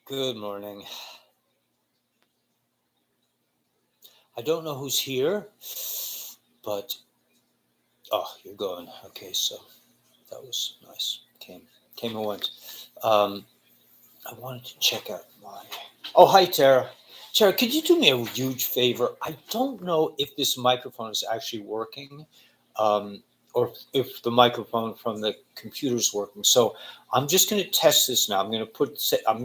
Good morning. I don't know who's here, but you're going. Okay, so that was nice. Came and went. I wanted to check out my. Oh, hi, Tara. Tara, could you do me a huge favor? I don't know if this microphone is actually working, or if the microphone from the computer is working. So I'm just going to test this now. I'm going to I'm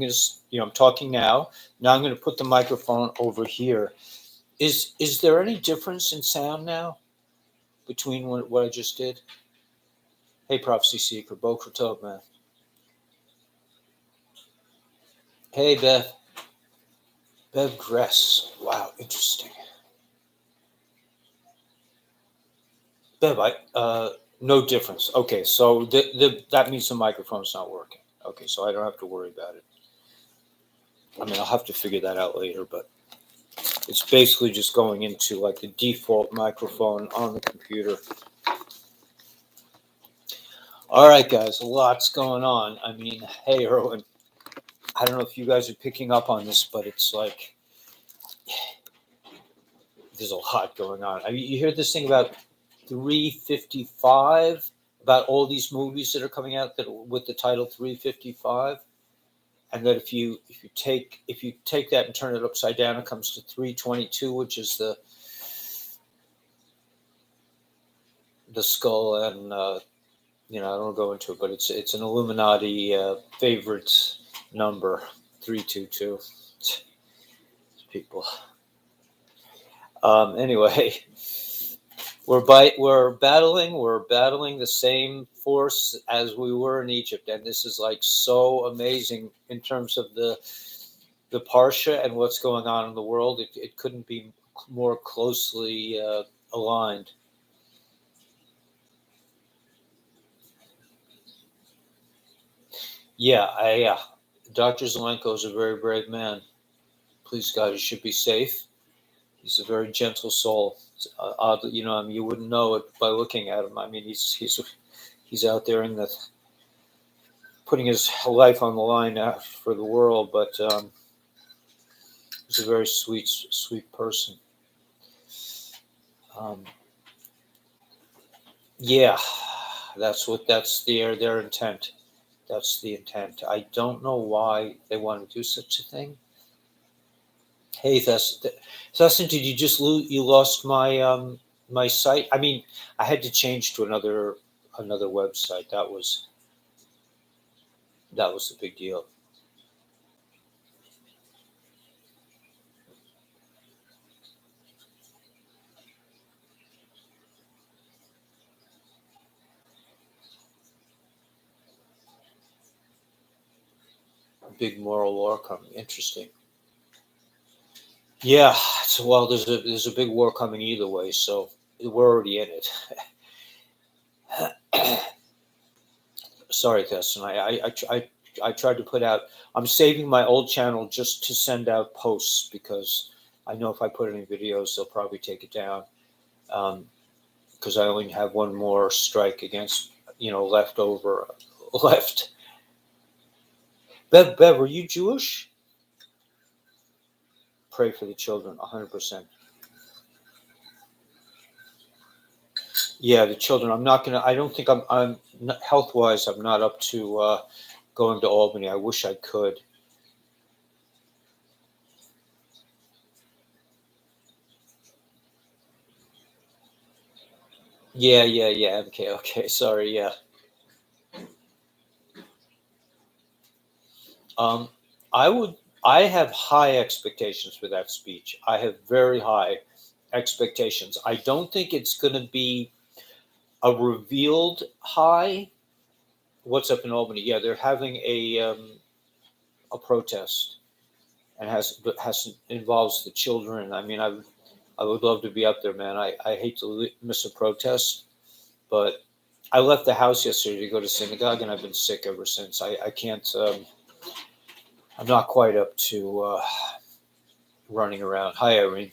talking now. Now I'm going to put the microphone over here. Is there any difference in sound now between what I just did? Hey, Prophecy Seeker, Boker Tov, man. Hey, Bev Gress. Wow, interesting. Bev, no difference. Okay, so that means the microphone's not working. Okay, so I don't have to worry about it. I mean, I'll have to figure that out later, but it's basically just going into like the default microphone on the computer. All right, guys, lots going on. I mean, hey, Erwin, I don't know if you guys are picking up on this, but it's like there's a lot going on. I mean, you hear this thing about 355, about all these movies that are coming out that with the title 355, and that if you take that and turn it upside down, it comes to 322, which is the skull, and I don't go into it, but it's an Illuminati favorite number, 322. People. Anyway, we're battling the same force as we were in Egypt, and this is like so amazing in terms of the Parsha and what's going on in the world. It couldn't be more closely aligned. Yeah, Dr. Zelenko is a very brave man. Please God, he should be safe. He's a very gentle soul. Oddly, you wouldn't know it by looking at him. I mean, he's out there in putting his life on the line for the world, but he's a very sweet person. Yeah, that's their intent. That's the intent. I don't know why they want to do such a thing. Hey, Thesson, did you just you lost my site? I mean, I had to change to another website. That was a big deal. Big moral war coming. Interesting. Yeah. So, well, there's a big war coming either way. So we're already in it. Sorry, Thesson. I tried to put out. I'm saving my old channel just to send out posts because I know if I put any videos, they'll probably take it down. Because I only have one more strike against left. Bev, are you Jewish? Pray for the children, 100%. Yeah, the children. I'm not gonna. I don't think I'm health wise. I'm not up to going to Albany. I wish I could. Yeah. Okay. Sorry. Yeah. I have high expectations for that speech. I have very high expectations. I don't think it's going to be a revealed high. What's up in Albany? Yeah, they're having a protest, and involves the children. I mean, I would love to be up there, man. I hate to miss a protest, but I left the house yesterday to go to synagogue, and I've been sick ever since. I can't. I'm not quite up to running around. Hi, Irene.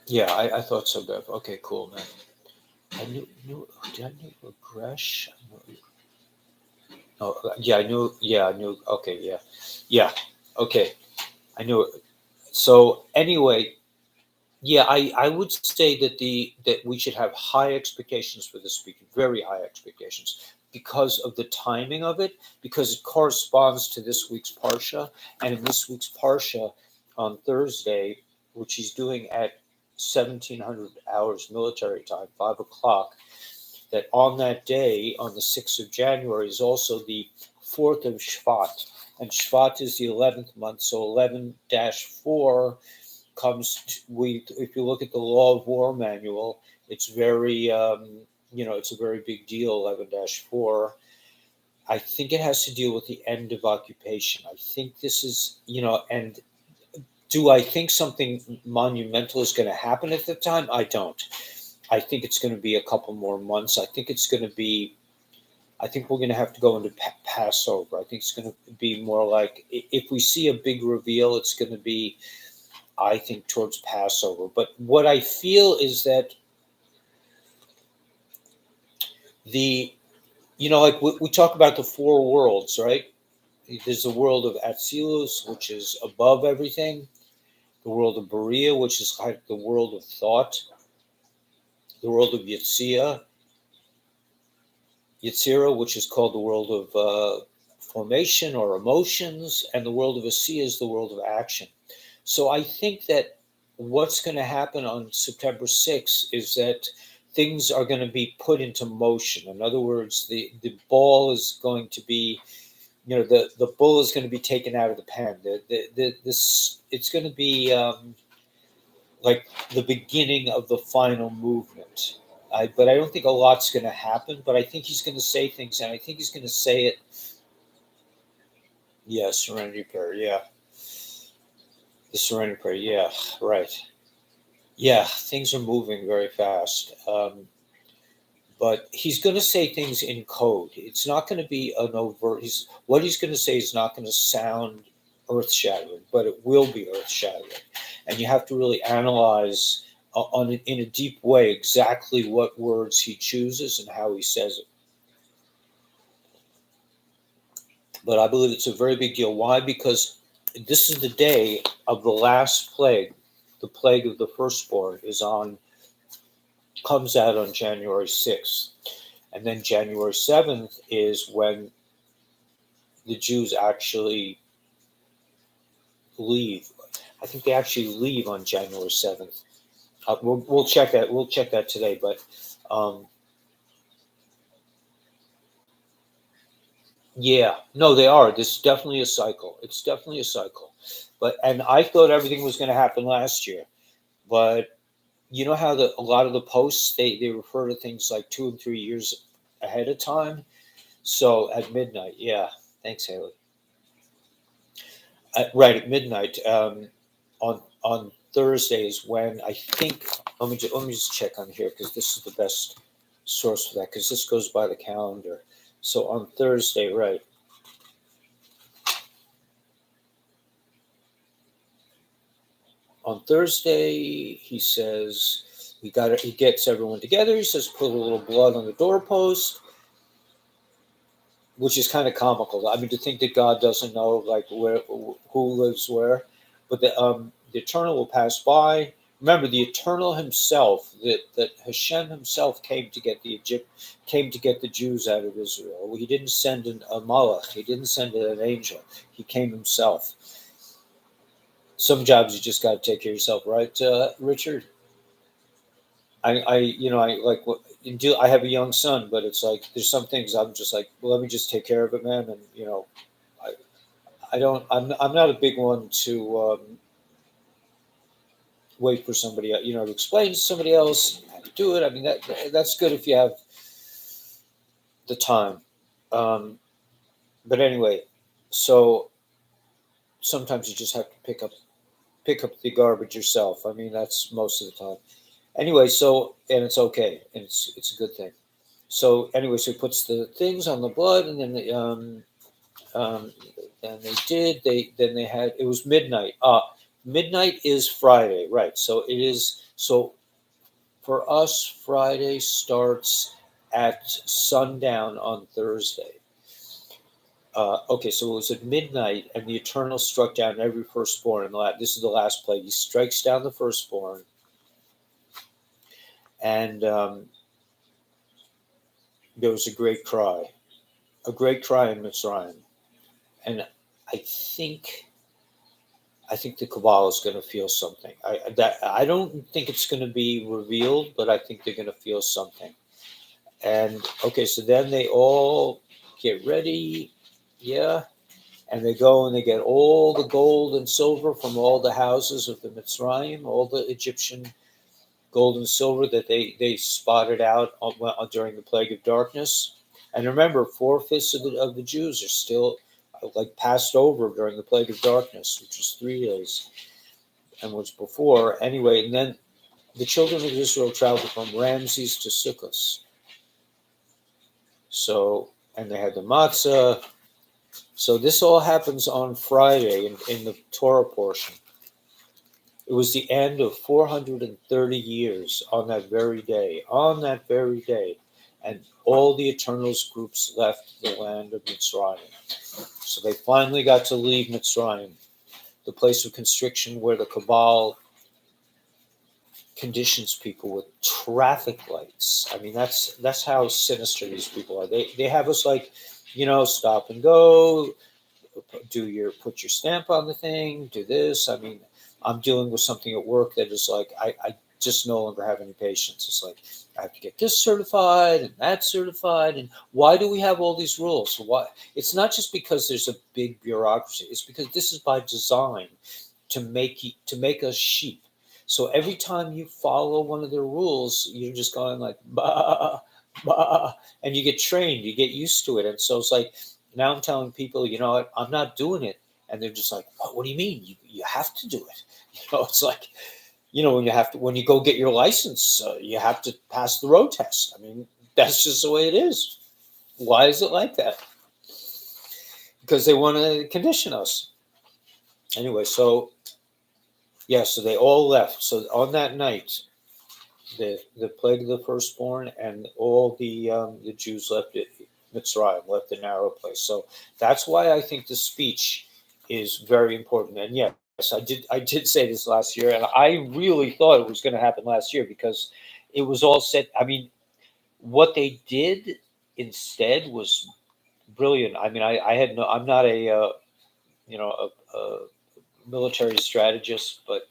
Yeah, I thought so, Bev. Okay, cool, man. Did I know Gresh? Oh, yeah, I knew. Yeah, I knew. Okay, yeah, yeah. Okay, I knew it. So anyway, yeah, I would say that that we should have high expectations for this speaking, very high expectations, because of the timing of it, because it corresponds to this week's parsha, and in this week's parsha on Thursday, which he's doing at 1700 hours military time, 5 o'clock, that on that day, on the 6th of January, is also the 4th of Shvat. And Shvat is the 11th month, so 11-4 we if you look at the law of war manual, it's very it's a very big deal. 11-4, I think it has to deal with the end of occupation. I think this is, and do I think something monumental is going to happen at the time? I don't. I think it's going to be a couple more months. I think we're going to have to go into Passover. I think it's going to be more like, if we see a big reveal, it's going to be, I think, towards Passover. But what I feel is that like we talk about the four worlds, right? There's the world of Atzilus, which is above everything, the world of Berea, which is like the world of thought, the world of Yetzira, which is called the world of formation or emotions, and the world of Asiya is the world of action. So I think that what's going to happen on September 6th is that things are going to be put into motion. In other words, the ball is going to be, the bull is going to be taken out of the pen. It's going to be like the beginning of the final movement. But I don't think a lot's going to happen. But I think he's going to say things, and I think he's going to say it. Yeah, Serenity Prayer. Yeah, the Serenity Prayer. Yeah, right. Yeah, things are moving very fast. But he's going to say things in code. It's not going to be an overt. What he's going to say is not going to sound earth shattering, but it will be earth shattering. And you have to really analyze in a deep way exactly what words he chooses and how he says it. But I believe it's a very big deal. Why? Because this is the day of the last plague. The plague of the firstborn comes out on January 6th. And then January 7th is when the Jews actually leave. I think they actually leave on January 7th. We'll check that. We'll check that today. But yeah, no, they are. This is definitely a cycle. It's definitely a cycle. And I thought everything was going to happen last year, but you know how a lot of the posts they refer to things like 2 and 3 years ahead of time. So at midnight, yeah. Thanks, Haley. Right at midnight, on Thursday is when I think. Let me just check on here, because this is the best source for that, because this goes by the calendar. So on Thursday, right? On Thursday, he says he gets everyone together. He says, put a little blood on the doorpost, which is kind of comical. I mean, to think that God doesn't know like who lives where, but the Eternal will pass by. Remember, the Eternal himself, that Hashem himself came to get the Jews out of Israel. He didn't send a malach. He didn't send an angel. He came himself. Some jobs you just got to take care of yourself, right, Richard? I like what do. I have a young son, but it's like there's some things I'm just like, well, let me just take care of it, man. And I, I don't. I'm not a big one to wait for somebody, to explain to somebody else how to do it. I mean, that's good if you have the time. But anyway, so sometimes you just have to pick up the garbage yourself. I mean, that's most of the time. Anyway, and it's okay, and it's a good thing. So anyway, so he puts the things on the blood, and then and they had, it was midnight. Midnight is Friday, right? So it is. So for us, Friday starts at sundown on Thursday. Okay, so it was at midnight, and the Eternal struck down every firstborn. And this is the last plague. He strikes down the firstborn, and there was a great cry in Mitzrayim. And I think I think the Kabbalah is going to feel something. I don't think it's going to be revealed, but I think they're going to feel something. And okay, so then they all get ready, yeah, and they go and they get all the gold and silver from all the houses of the Mitzrayim, all the Egyptian gold and silver that they spotted out during the plague of darkness. And remember, 4/5 of the Jews are still like passed over during the plague of darkness, which was 3 days and was before anyway. And then the children of Israel traveled from Ramses to Sukkot. So, and they had the matzah. So this all happens on Friday in the Torah portion. It was the end of 430 years on that very day. On that very day. And all the Eternals groups left the land of Mitzrayim. So they finally got to leave Mitzrayim, the place of constriction where the Kabbalah conditions people with traffic lights. I mean, that's how sinister these people are. They have us like, stop and go, put your stamp on the thing, do this. I mean, I'm dealing with something at work that is like, I just no longer have any patience. It's like, I have to get this certified and that certified. And why do we have all these rules? Why? It's not just because there's a big bureaucracy. It's because this is by design to make us sheep. So every time you follow one of their rules, you're just going like, bah, bah, and you get trained, you get used to it. And so it's like, now I'm telling people, what, I'm not doing it. And they're just like, what do you mean? You have to do it. It's like, when you go get your license, you have to pass the road test. I mean, that's just the way it is. Why is it like that? Because they want to condition us. Anyway, so they all left. So on that night, the plague of the firstborn and all the Jews left Mitzrayim, left the narrow place. So that's why I think the speech is very important. And yes, I did say this last year, and I really thought it was going to happen last year because it was all set. I mean, what they did instead was brilliant. I mean, I'm not a military strategist, but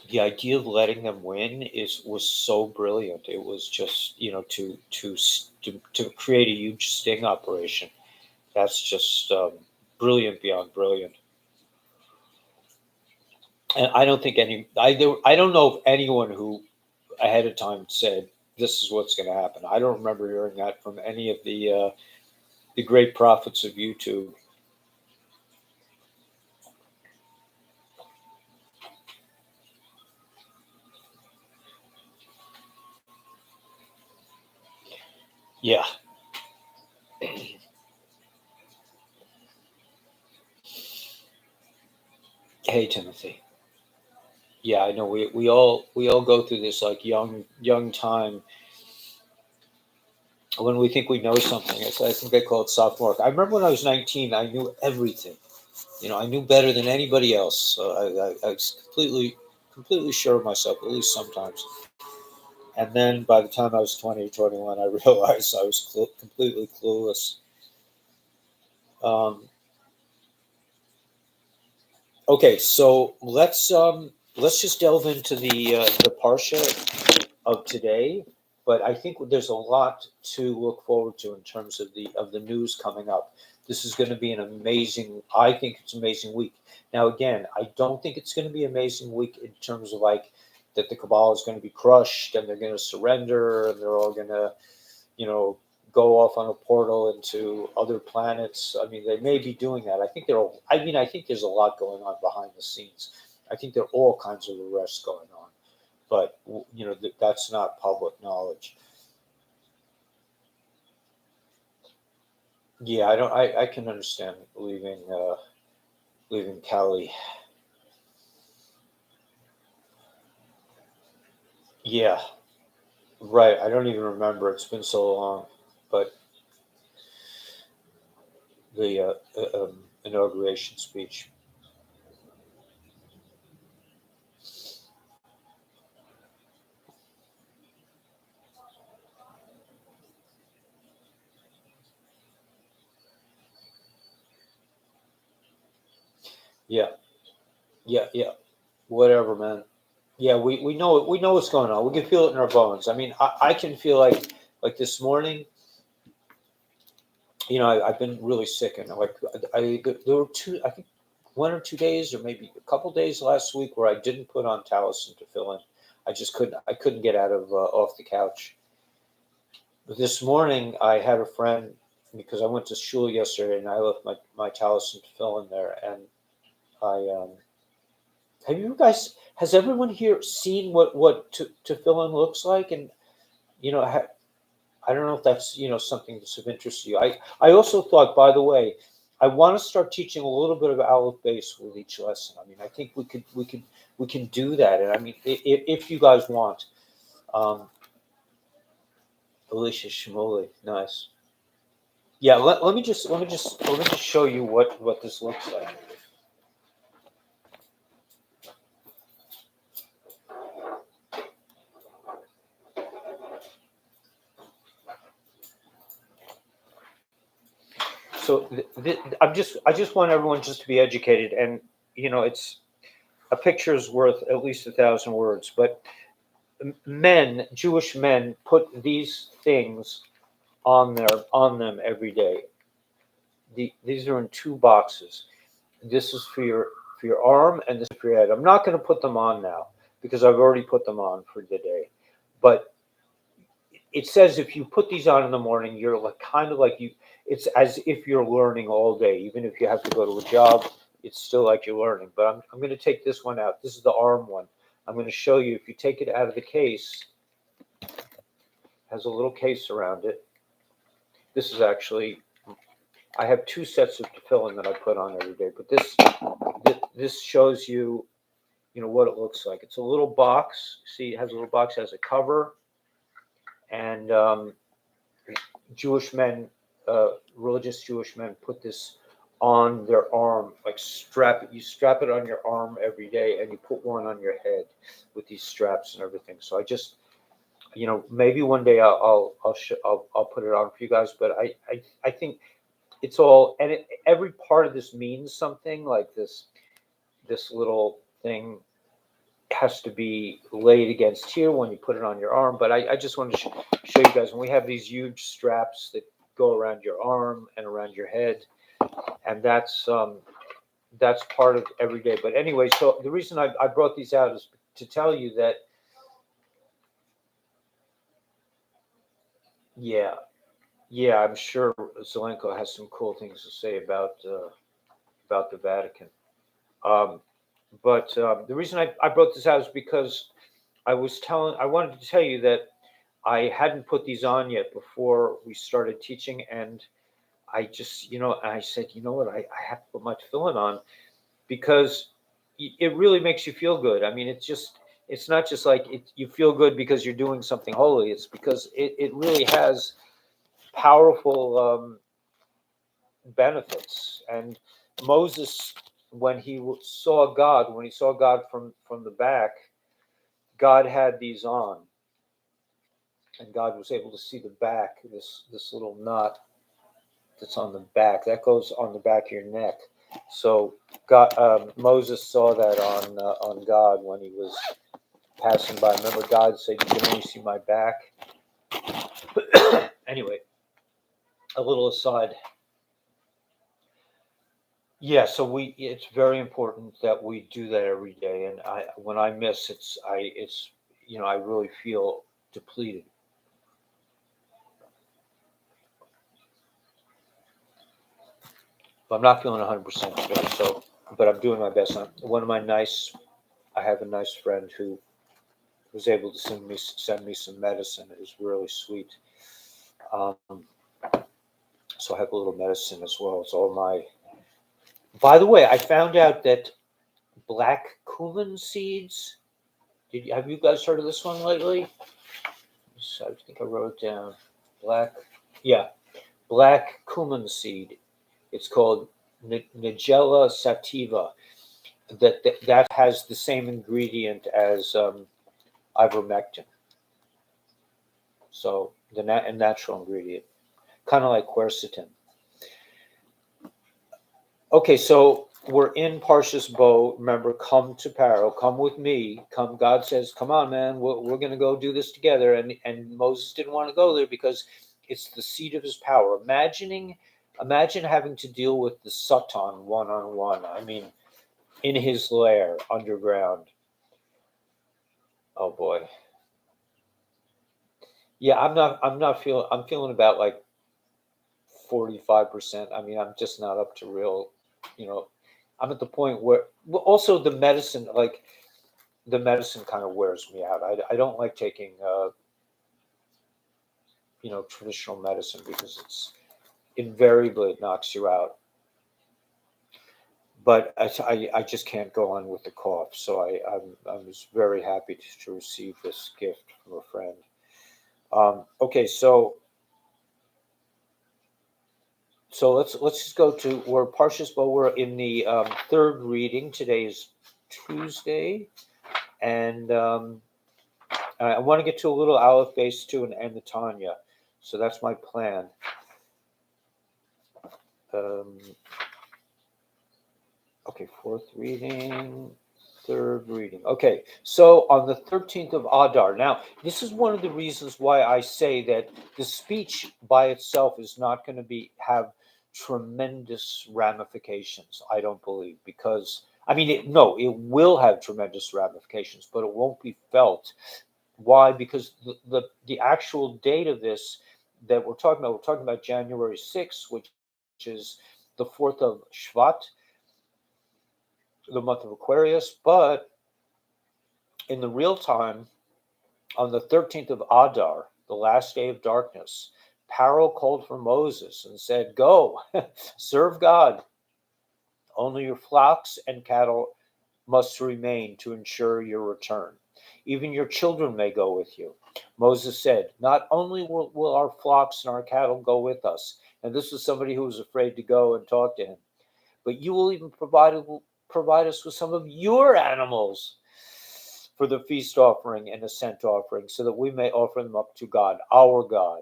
the idea of letting them win was so brilliant. It was just to create a huge sting operation. That's just brilliant beyond brilliant. And I don't think I don't know of anyone who ahead of time said this is what's going to happen. I don't remember hearing that from any of the great prophets of YouTube. Yeah. Hey, Timothy. Yeah, I know we all go through this like young time when we think we know something. I think they call it sophomore. I remember when I was 19, I knew everything. I knew better than anybody else. I was completely sure of myself, at least sometimes. And then by the time I was 20 or 21, I realized I was completely clueless. Okay, so let's just delve into the parsha of today. But I think there's a lot to look forward to in terms of the news coming up. This is going to be an amazing. I think it's an amazing week. Now, again, I don't think it's going to be an amazing week in terms of like that the Kabbalah is going to be crushed and they're going to surrender and they're all going to, go off on a portal into other planets. I mean, they may be doing that. I think I think there's a lot going on behind the scenes. I think there are all kinds of arrests going on, but that's not public knowledge. Yeah, I don't. I can understand leaving Cali. Yeah, right. I don't even remember. It's been so long, but the inauguration speech. Yeah, yeah. Whatever, man. Yeah, we know it. We know what's going on. We can feel it in our bones. I mean, I can feel like this morning. I've been really sick, and there were I think 1 or 2 days, or maybe a couple days last week where I didn't put on Taliesin to fill in. I just couldn't. I couldn't get out of off the couch. But this morning, I had a friend because I went to shul yesterday, and I left my Taliesin to fill in there, and I have you guys. Has everyone here seen what to fill in looks like? And you know, I don't know if that's something that's of interest to you. I also thought, by the way, I want to start teaching a little bit of Aleph base with each lesson. I mean, I think we can do that, and I mean, if you guys want, um, Alicia Shmuley, nice. Yeah, let me just show you what this looks like. So I just want everyone just to be educated, and it's a picture is worth at least 1,000 words. But men, Jewish men, put these things on them every day. These are in two boxes. This is for your arm, and this is for your head. I'm not going to put them on now because I've already put them on for the day. But it says if you put these on in the morning, you're like kind of like you. It's as if you're learning all day, even if you have to go to a job. It's still like you're learning. But I'm going to take this one out. This is the arm one. I'm going to show you if you take it out of the case. It has a little case around it. This is actually. I have two sets of tefillin that I put on every day, but this shows you, what it looks like. It's a little box. See, it has a little box, it has a cover, and Jewish men, religious Jewish men, put this on their arm, like strap it. You strap it on your arm every day, and you put one on your head with these straps and everything. So I just, maybe one day I'll put it on for you guys. But I think it's all, and every part of this means something. Like this little thing has to be laid against here when you put it on your arm. But I just wanted to show you guys when we have these huge straps that go around your arm and around your head, and that's part of every day. But anyway, so the reason I brought these out is to tell you that, yeah, yeah, I'm sure Zelenko has some cool things to say about the Vatican. Um, but the reason I brought this out is because I wanted to tell you that I hadn't put these on yet before we started teaching, and I just, I said, you know what, I have to put my tefillin on because it really makes you feel good. I mean, it's not just like you feel good because you're doing something holy. It's because it really has powerful benefits. And Moses, when he when he saw God from the back, God had these on, and God was able to see the back, this little knot that's on the back that goes on the back of your neck. So God, Moses saw that on God when he was passing by. Remember, God said, "You can only see my back." Anyway, a little aside. Yeah, so it's very important that we do that every day. And when I miss, I really feel depleted. But I'm not feeling 100% today. So, but I'm doing my best. I have a nice friend who was able to send me some medicine. It was really sweet. Um, so I have a little medicine as well. It's all my. By the way, I found out that black cumin seeds. Have you guys heard of this one lately? So I think I wrote it down. Black, yeah, black cumin seed. It's called Nigella sativa. That has the same ingredient as ivermectin. So a natural ingredient, kind of like quercetin. Okay, so we're in Parshas Bo. Remember, come to Paro, come with me. Come, God says, come on, man, we're going to go do this together. And Moses didn't want to go there because it's the seat of his power. Imagine having to deal with the Satan one-on-one. I mean, in his lair underground. Oh boy. Yeah, I'm feeling about like 45%. I mean, I'm just not up to real, you know, I'm at the point where, well, also the medicine kind of wears me out. I don't like taking, traditional medicine because it's invariably it knocks you out. But I just can't go on with the cough. So I was very happy to receive this gift from a friend. Okay, so let's just go to we're Parshas Bo. We're in the third reading. Today is Tuesday, and I want to get to a little Aleph base too and the Tanya. So that's my plan. Okay, fourth reading, third reading. Okay, so on the 13th of Adar. Now, this is one of the reasons why I say that the speech by itself is not going to have tremendous ramifications, I don't believe, because, I mean, it will have tremendous ramifications, but it won't be felt. Why? Because the actual date of this that we're talking about January 6th, which is the 4th of Shvat, the month of Aquarius, but in the real time, on the 13th of Adar, the last day of darkness, Paro called for Moses and said, go, serve God. Only your flocks and cattle must remain to ensure your return. Even your children may go with you. Moses said, not only will our flocks and our cattle go with us, and this was somebody who was afraid to go and talk to him, but you will even provide us with some of your animals for the feast offering and the scent offering, so that we may offer them up to God, our God.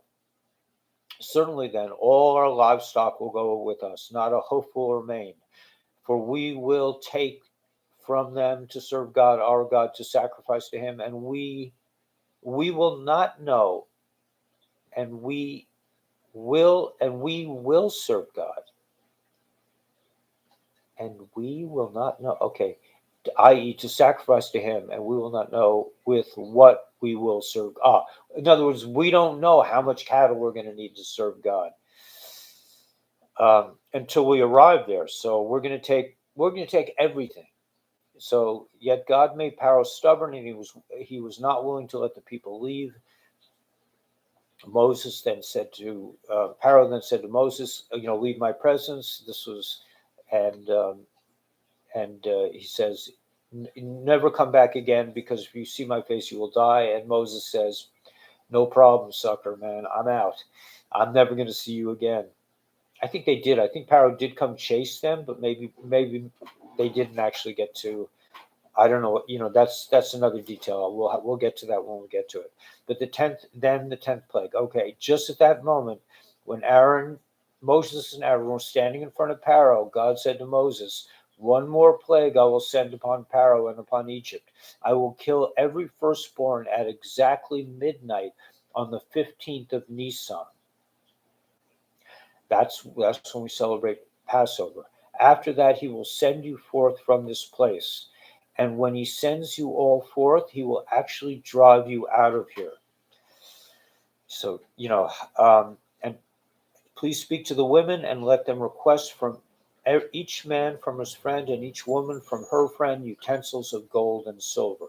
Certainly then, all our livestock will go with us, not a hoof will remain, for we will take from them to serve God, our God, to sacrifice to him, and we will not know, and we will serve God, and we will not know. Okay, i.e., to sacrifice to him, and we will not know with what we will serve. In other words, we don't know how much cattle we're going to need to serve God until we arrive there. So we're going to take everything. So yet God made Pharaoh stubborn, and he was not willing to let the people leave. Moses then said to Pharaoh then said to Moses, leave my presence. This was, and he says, never come back again, because if you see my face, you will die. And Moses says, no problem, sucker, man. I'm out. I'm never going to see you again. I think they did. I think Pharaoh did come chase them, but maybe they didn't actually get to. I don't know. That's another detail. We'll get to that when we get to it. But the 10th plague. Okay, just at that moment, when Moses and Aaron were standing in front of Pharaoh, God said to Moses, one more plague I will send upon Pharaoh and upon Egypt. I will kill every firstborn at exactly midnight on the 15th of Nisan. That's when we celebrate Passover. After that, he will send you forth from this place. And when he sends you all forth, he will actually drive you out of here. So, and please speak to the women and let them request from each man from his friend and each woman from her friend utensils of gold and silver.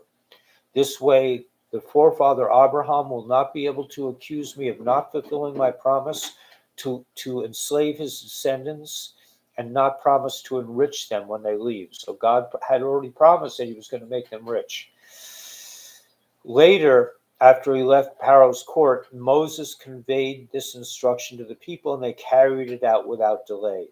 This way, the forefather Abraham will not be able to accuse me of not fulfilling my promise to enslave his descendants and not promise to enrich them when they leave. So God had already promised that he was going to make them rich. Later, after he left Pharaoh's court, Moses conveyed this instruction to the people, and they carried it out without delay.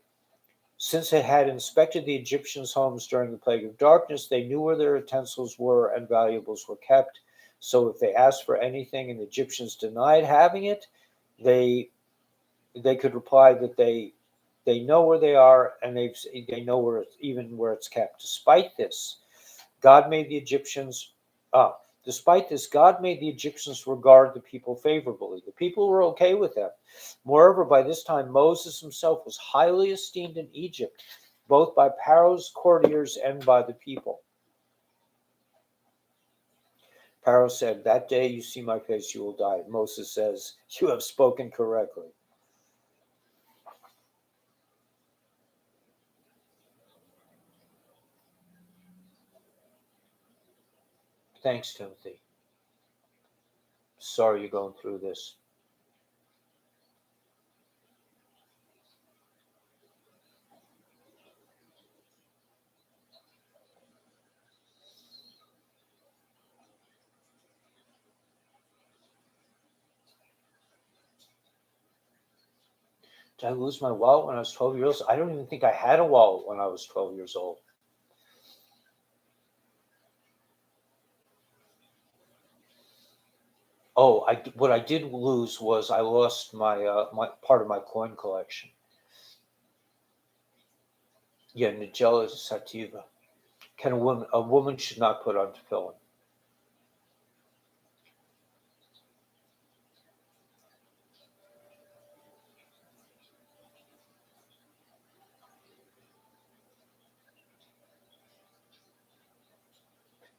Since they had inspected the Egyptians' homes during the plague of darkness, they knew where their utensils were and valuables were kept. So if they asked for anything and the Egyptians denied having it, they they could reply that they know where they are, and they know where it's, even where it's kept. God made the Egyptians. Despite this, God made the Egyptians regard the people favorably. The people were okay with them. Moreover, by this time, Moses himself was highly esteemed in Egypt, both by Pharaoh's courtiers and by the people. Pharaoh said, "That day you see my face, you will die." Moses says, "You have spoken correctly." Thanks, Timothy. Sorry you're going through this. Did I lose my wallet when I was 12 years old? I don't even think I had a wallet when I was 12 years old. Oh, what I did lose was I lost my part of my coin collection. Yeah, Nigella sativa. Can a woman should not put on tefillin.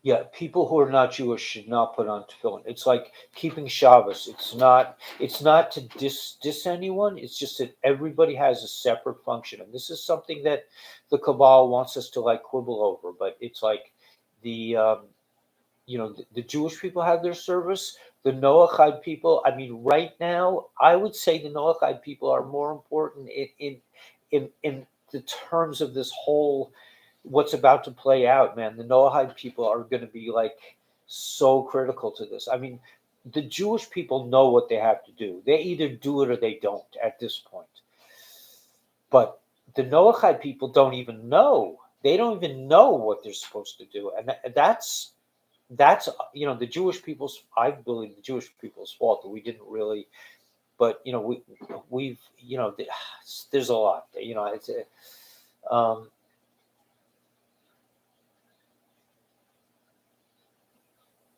Yeah, people who are not Jewish should not put on tefillin. It's like keeping Shabbos. It's not to diss anyone. It's just that everybody has a separate function, and this is something that the Kabbalah wants us to like quibble over. But it's like the the Jewish people have their service. The Noahide people. I mean, right now, I would say the Noahide people are more important in the terms of this whole what's about to play out. Man, the Noahide people are going to be like so critical to this. I mean, the Jewish people know what they have to do. They either do it or they don't at this point. But the Noahide people don't even know. They don't even know what they're supposed to do, and that's the Jewish people's. I believe the Jewish people's fault that we didn't really. But we've there's a lot. It's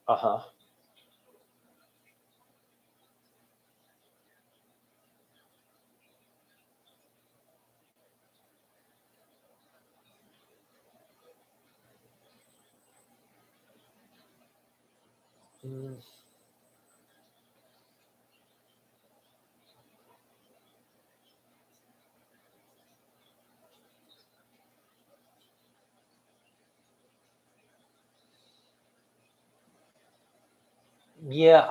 uh-huh. Mm, yeah,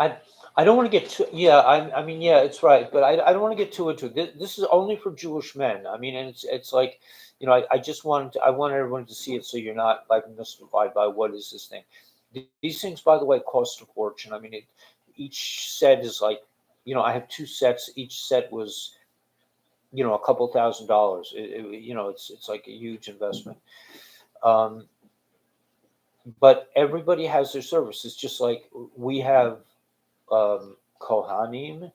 I don't want to get too. Yeah, I mean, yeah, it's right, but I don't want to get too into it. This is only for Jewish men. I mean, and it's like, I just I want everyone to see it, so you're not like mystified by what is this thing. These things, by the way, cost a fortune. I mean, each set is like, I have two sets. Each set was, a couple $1,000s. It's like a huge investment. Um, but everybody has their service. It's just like we have Kohanim,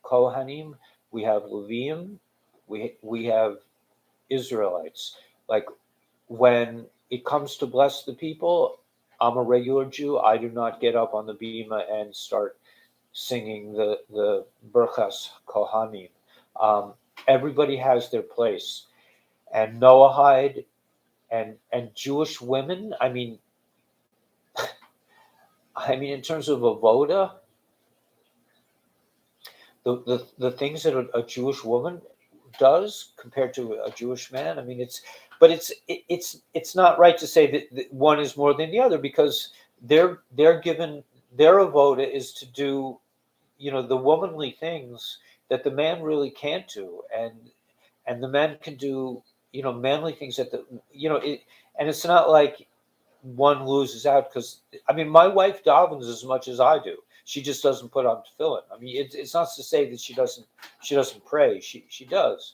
Kohanim. We have Levium. We have Israelites. Like when it comes to bless the people, I'm a regular Jew. I do not get up on the bima and start singing the Berchas Kohanim. Um, Everybody has their place, and Noahide and Jewish women. I mean, in terms of avoda, the things that a Jewish woman does compared to a Jewish man. I mean, it's not right to say that one is more than the other because they're given their avoda is to do the womanly things that the man really can't do, and the man can do manly things that and it's not like one loses out because I mean my wife davens as much as I do. She just doesn't put on tefillin. I mean, it's not to say that she doesn't pray. She does.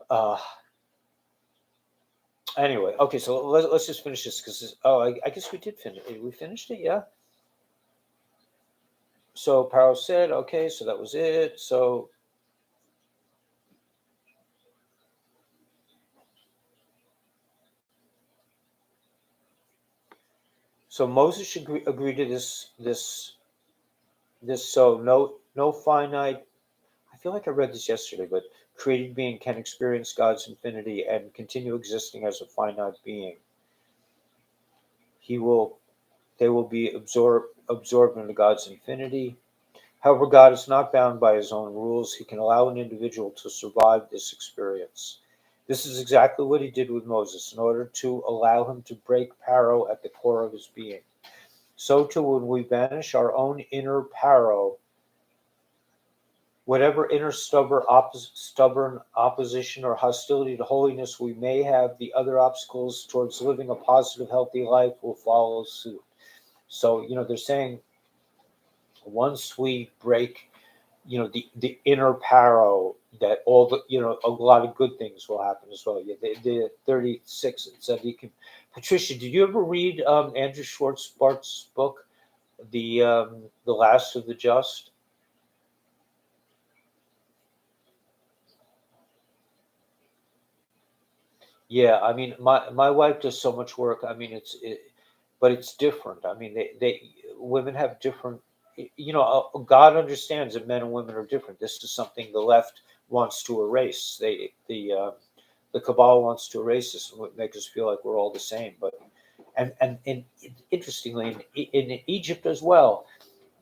Uh, anyway, okay, so let's just finish this because I guess we did finish. We finished it, yeah. So Paro said, okay, so that was it. So Moses should agree to this. So no finite. I feel like I read this yesterday, but created being can experience God's infinity and continue existing as a finite being. He will They will be absorbed into God's infinity. However, God is not bound by his own rules. He can allow an individual to survive this experience. This is exactly what he did with Moses in order to allow him to break Paro at the core of his being. So too, when we banish our own inner Paro, whatever inner stubborn opposition or hostility to holiness we may have, the other obstacles towards living a positive, healthy life will follow suit. So, they're saying once we break, the inner Paro, that all the, a lot of good things will happen as well. Yeah, the 36 tzaddikim. Patricia, did you ever read Andrew Schwartzgard's book, the Last of the Just? Yeah, I mean, my wife does so much work. I mean, but it's different. I mean, they women have different. God understands that men and women are different. This is something the left wants to erase. The Kabbalah wants to erase this and make us feel like we're all the same. But and interestingly, in Egypt as well,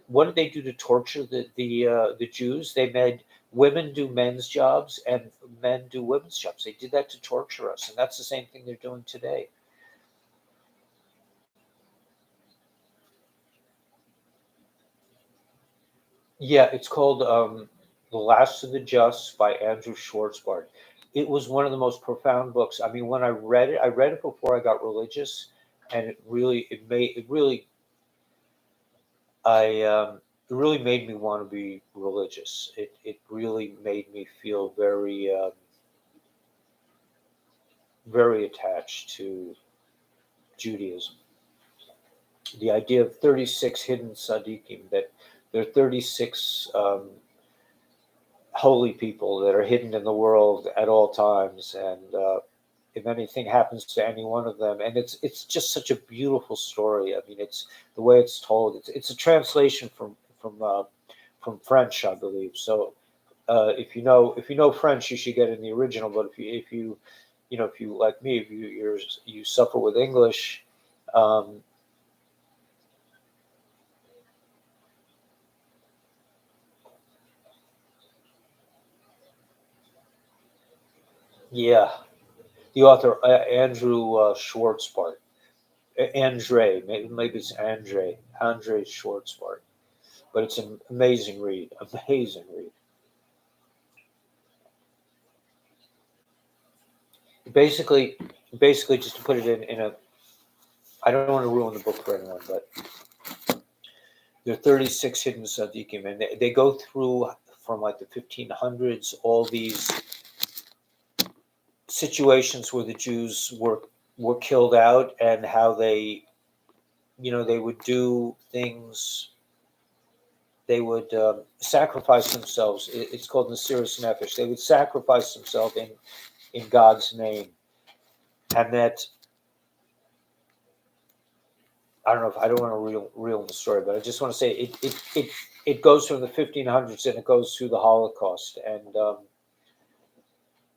what did they do to torture the Jews? They made women do men's jobs and men do women's jobs. They did that to torture us, and that's the same thing they're doing today. Yeah, it's called "The Last of the Just" by Andrew Schwartzgard. It was one of the most profound books. I mean, when I read it before I got religious, and it really made me want to be religious. It really made me feel very attached to Judaism. The idea of 36 hidden tzaddikim, that there are 36 holy people that are hidden in the world at all times, and if anything happens to any one of them, and it's just such a beautiful story. I mean, it's the way it's told. It's a translation from French, I believe. So if you know French, you should get in the original. But if you like me, if you suffer with English, um, yeah, the author Andrew Schwartzbart, maybe it's Andre Schwartzbart, but it's an amazing read, amazing read. Basically, basically, just to put it in a, I don't want to ruin the book for anyone, but there are 36 hidden tzaddikim, and they go through from like the 1500s all these situations where the Jews were killed out, and how they would do things. They would sacrifice themselves. It's called Nasiris Nefesh. They would sacrifice themselves in God's name, and that, I don't know if I don't want to reel the story, but I just want to say it goes from the 1500s and it goes through the Holocaust, and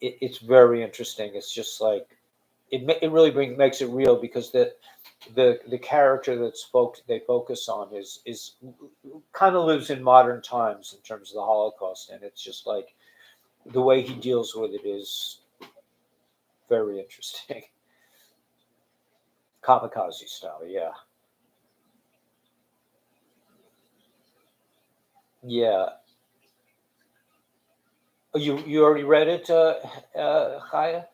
it's very interesting. It's just like it really makes it real, because the character they focus on is kind of lives in modern times in terms of the Holocaust, and it's just like the way he deals with it is very interesting. Kamikaze style, yeah, yeah. Oh, you already read it, Chaya?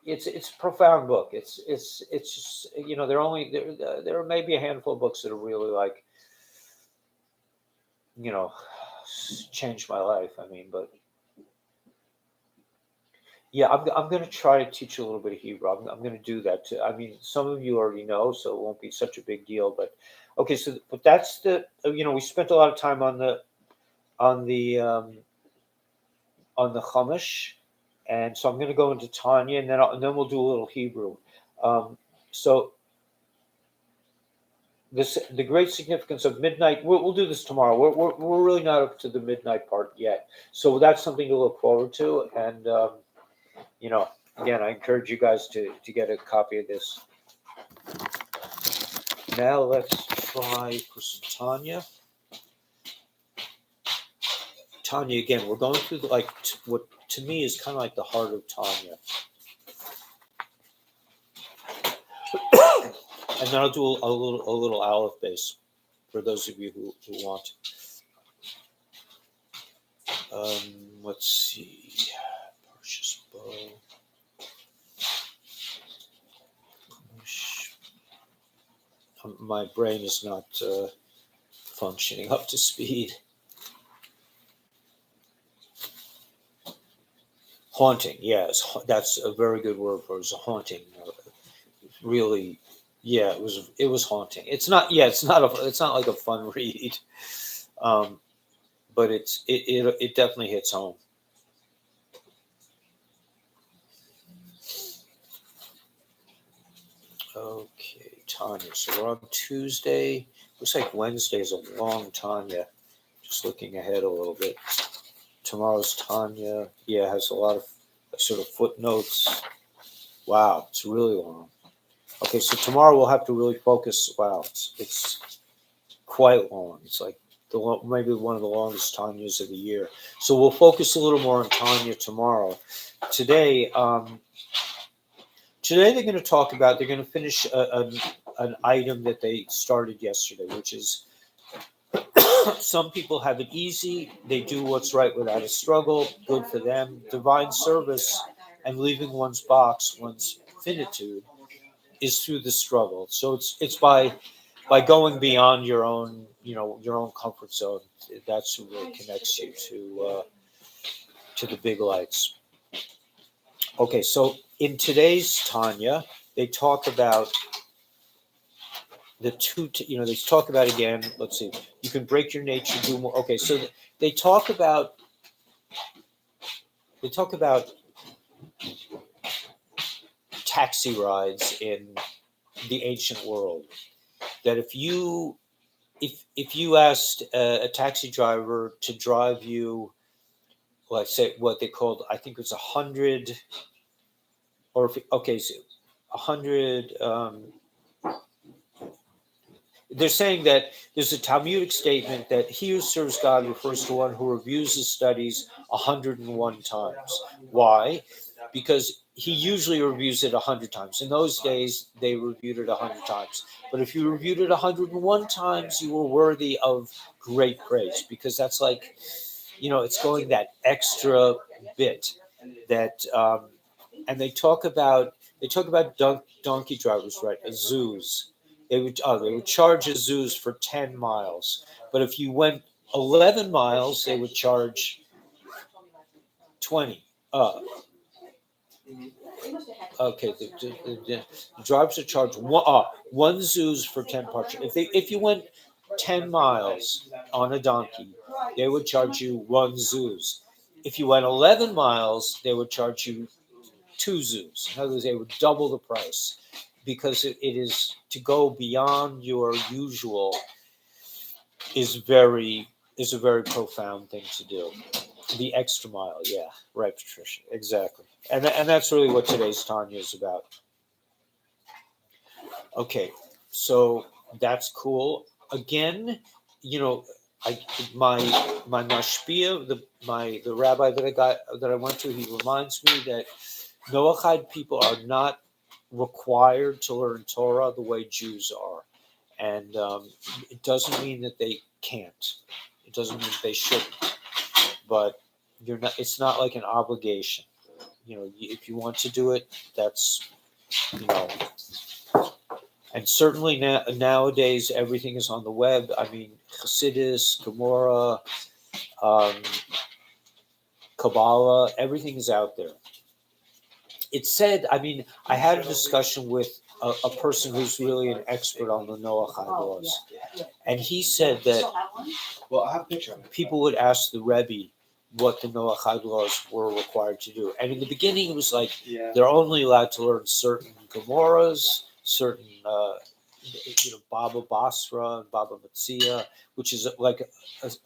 It's a profound book. It's just, there are maybe a handful of books that are really like, you know changed my life. I mean, but Yeah, I'm going to try to teach you a little bit of Hebrew. I'm going to do that too. I mean, some of you already know, so it won't be such a big deal. But okay, so but that's we spent a lot of time on the um, on the Chumash, and so I'm going to go into Tanya, and then we'll do a little Hebrew. So the great significance of midnight. We'll do this tomorrow. We're really not up to the midnight part yet, so that's something to look forward to. And you know, again, I encourage you guys to get a copy of this. Now let's try for some Tanya. Tanya again. We're going through what to me is kind of like the heart of Tanya. And then I'll do a little Aleph base for those of you who want. Let's see. Precious bow. My brain is not functioning up to speed. Haunting, yes, that's a very good word for it. It was a haunting. Really, yeah, it was haunting. It's not like a fun read, but it definitely hits home. Okay, Tanya. So we're on Tuesday. Looks like Wednesday is a long Tanya. Just looking ahead a little bit. Tomorrow's Tanya, yeah, has a lot of sort of footnotes. Wow, it's really long. Okay, so tomorrow we'll have to really focus. Wow, it's quite long. It's like maybe one of the longest Tanyas of the year. So we'll focus a little more on Tanya tomorrow. Today, they're going to talk about. They're going to finish an item that they started yesterday, which is some people have it easy. They do what's right without a struggle. Good for them. Divine service and leaving one's box, one's finitude, is through the struggle. So it's by going beyond your own comfort zone. That's what really connects you to the big lights. Okay, so in today's Tanya, they talk about the two. They talk about again. Let's see. You can break your nature, do more. Okay, so they talk about taxi rides in the ancient world. That if you asked a taxi driver to drive you, let's say what they called, I think it was 100, or so 100. They're saying that there's a Talmudic statement that he who serves God refers to one who reviews his studies 101 times. Why? Because he usually reviews it 100 times. In those days, they reviewed it 100 times. But if you reviewed it 101 times, you were worthy of great praise, because that's like, it's going that extra bit that, and they talk about donkey drivers, right? Zoos. They would charge a zoos for 10 miles, but if you went 11 miles, they would charge 20. Okay, the drivers would charge one zoos for 10 parts. If you went 10 miles on a donkey, they would charge you one zoos. If you went 11 miles, they would charge you two zoos. In other words, they would double the price, because it is to go beyond your usual is a very profound thing to do. The extra mile, yeah, right, Patricia, exactly, and that's really what today's Tanya is about. Okay, so that's cool. Again, my mashpia, the rabbi that I went to, he reminds me that Noahide people are not required to learn Torah the way Jews are, and it doesn't mean that they can't. It doesn't mean they shouldn't, but you're not. It's not like an obligation. If you want to do it, that's And certainly nowadays everything is on the web. I mean, Chassidus, Gemara, Kabbalah, everything is out there. it said, I mean, I had a discussion with a person who's really an expert on the Noahide laws, and he said that Well, I have a picture of it. people would ask the Rebbe what the Noahide laws were required to do, and in the beginning it was like they're only allowed to learn certain Gemaras, certain Baba Basra and Baba Metzia, which is like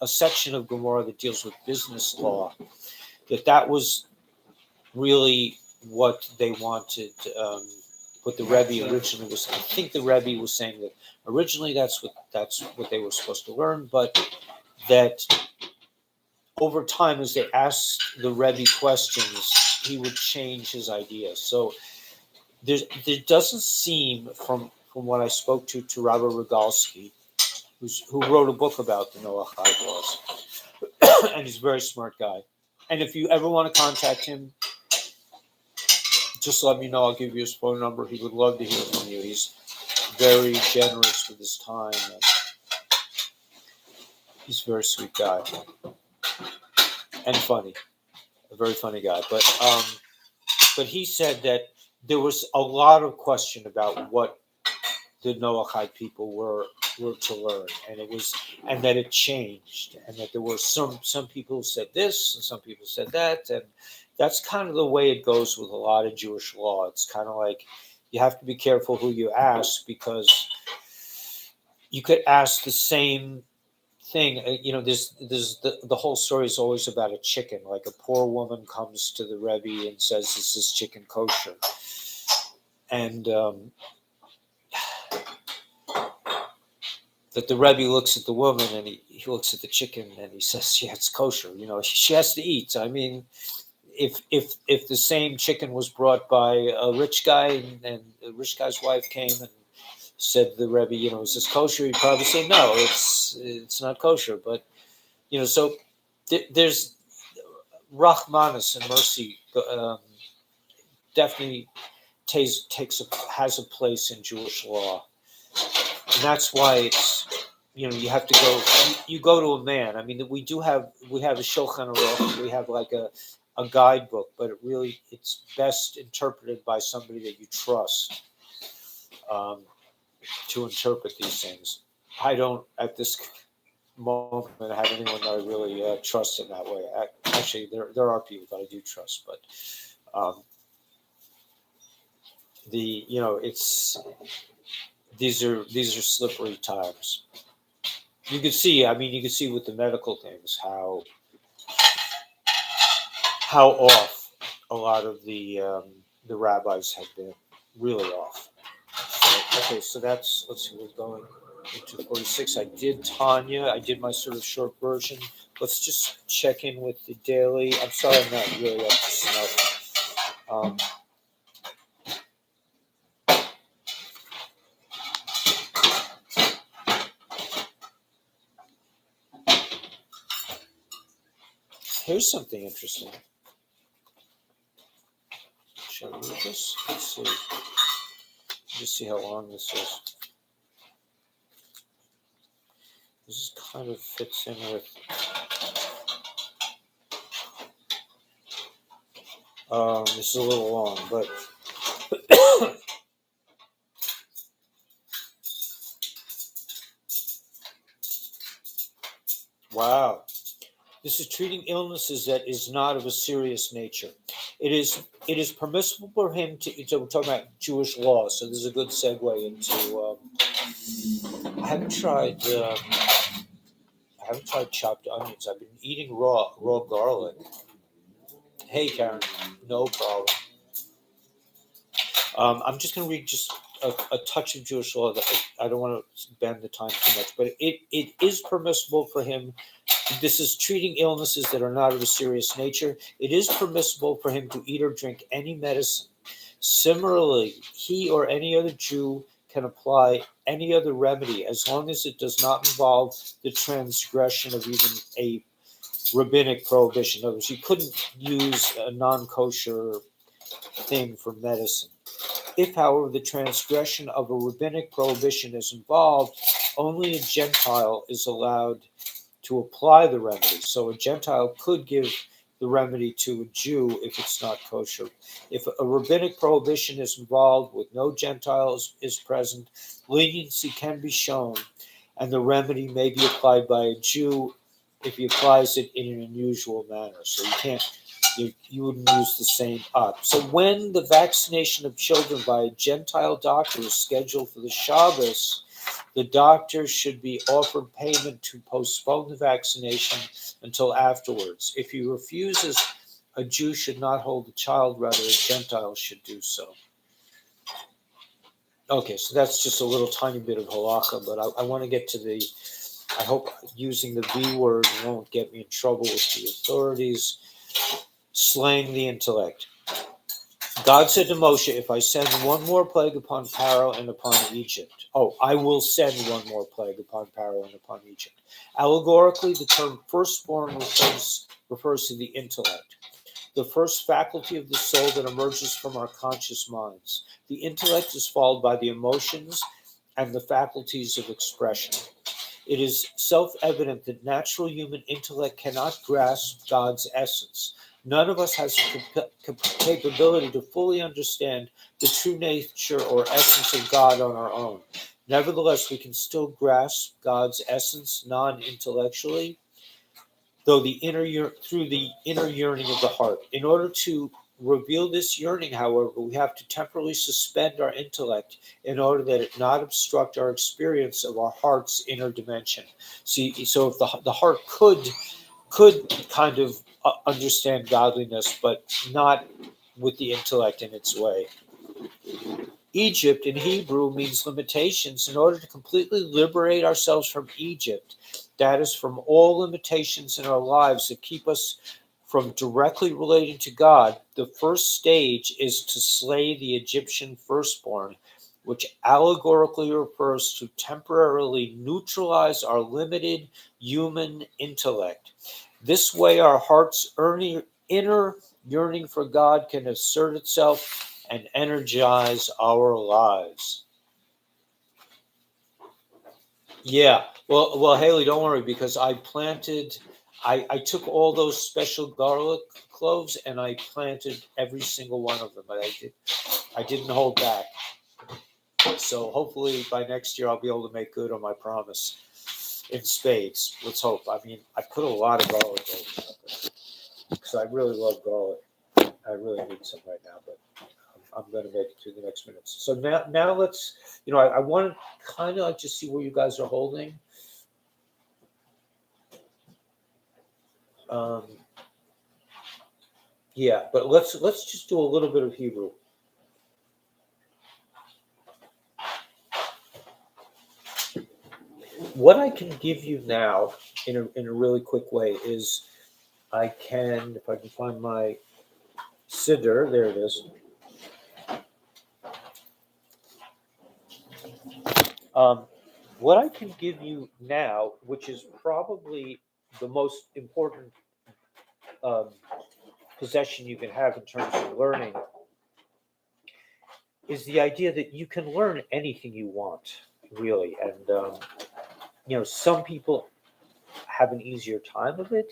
a section of Gemara that deals with business law. That was really what they wanted. What the Rebbe originally was. I think the Rebbe was saying that originally that's what they were supposed to learn, but that over time, as they asked the Rebbe questions, he would change his idea. So there doesn't seem, from what I spoke to Rabbi Rogalski, who wrote a book about the Noahide laws, and he's a very smart guy. And if you ever want to contact him, just let me know. I'll give you his phone number. He would love to hear from you. He's very generous with his time, and he's a very sweet guy and funny, a very funny guy. But he said that there was a lot of question about what the Noahide people were to learn, and that it changed, and that there were some people who said this and some people said that, and that's kind of the way it goes with a lot of Jewish law. It's kind of like you have to be careful who you ask, because you could ask the same thing. There's the whole story is always about a chicken. Like a poor woman comes to the Rebbe and says, "This is chicken kosher," and that the Rebbe looks at the woman and he looks at the chicken and he says, "Yeah, it's kosher. She has to eat." I mean, if the same chicken was brought by a rich guy and the rich guy's wife came and said to the Rebbe, "Is this kosher?" He'd probably say, "No, it's not kosher." But so there's Rahmanas and mercy definitely has a place in Jewish law, and that's why it's you have to go. You go to a man. I mean, we have a Shulchan Aruch. We have like a guidebook, but it's best interpreted by somebody that you trust to interpret these things. I don't at this moment have anyone that I really trust in that way. Actually, there are people that I do trust, but it's these are slippery times. You can see with the medical things how off a lot of the rabbis have been, really off. So let's see, we're going into 46. I did Tanya. I did my sort of short version. Let's just check in with the daily. I'm sorry, I'm not really up to snuff. Here's something interesting. Shall I read this? Let's see. Just see how long this is. This kind of fits in with. This is a little long, but. Wow. This is treating illnesses that is not of a serious nature. It is permissible for him to. So we're talking about Jewish law, so this is a good segue into. I haven't tried chopped onions. I've been eating raw garlic. Hey, Karen, no problem. I'm just going to read just a touch of Jewish law. That I don't want to bend the time too much, but it is permissible for him. This is treating illnesses that are not of a serious nature. It is permissible for him to eat or drink any medicine. Similarly, he or any other Jew can apply any other remedy as long as it does not involve the transgression of even a rabbinic prohibition. In other words, you couldn't use a non-kosher thing for medicine. If, however, the transgression of a rabbinic prohibition is involved, only a Gentile is allowed to apply the remedy. So a Gentile could give the remedy to a Jew if it's not kosher. If a rabbinic prohibition is involved with no Gentiles is present, leniency can be shown, and the remedy may be applied by a Jew if he applies it in an unusual manner. So you wouldn't use the same up. So when the vaccination of children by a Gentile doctor is scheduled for the Shabbos, the doctor should be offered payment to postpone the vaccination until afterwards. If he refuses, a Jew should not hold the child, rather a Gentile should do so. Okay, so that's just a little tiny bit of halacha, but I want to get to the, I hope using the V word won't get me in trouble with the authorities. Slaying the intellect. God said to Moshe, if I send one more plague upon Pharaoh and upon Egypt. Oh, I will send one more plague upon Pharaoh and upon Egypt. Allegorically, the term firstborn refers to the intellect, the first faculty of the soul that emerges from our conscious minds. The intellect is followed by the emotions and the faculties of expression. It is self-evident that natural human intellect cannot grasp God's essence. None of us has the capability to fully understand the true nature or essence of God on our own. Nevertheless, we can still grasp God's essence non-intellectually, though through the inner yearning of the heart. In order to reveal this yearning, however, we have to temporarily suspend our intellect in order that it not obstruct our experience of our heart's inner dimension. See, so if the heart could kind of understand godliness, but not with the intellect in its way. Egypt in Hebrew means limitations. In order to completely liberate ourselves from Egypt, that is, from all limitations in our lives that keep us from directly relating to God, the first stage is to slay the Egyptian firstborn, which allegorically refers to temporarily neutralize our limited human intellect. This way, our heart's inner yearning for God can assert itself and energize our lives. Yeah. Well, Haley, don't worry, because I took all those special garlic cloves and I planted every single one of them. But I didn't hold back. So hopefully by next year I'll be able to make good on my promise in spades. Let's hope. I mean, I put a lot of garlic over because I really love garlic. I really need some right now, but I'm going to make it through the next minutes. So now let's, I want to kind of like just see where you guys are holding. Yeah, but let's just do a little bit of Hebrew. What I can give you now in a really quick way is I can, if I can find my siddur, there it is. What I can give you now, which is probably the most important possession you can have in terms of learning, is the idea that you can learn anything you want, really. And, some people have an easier time of it,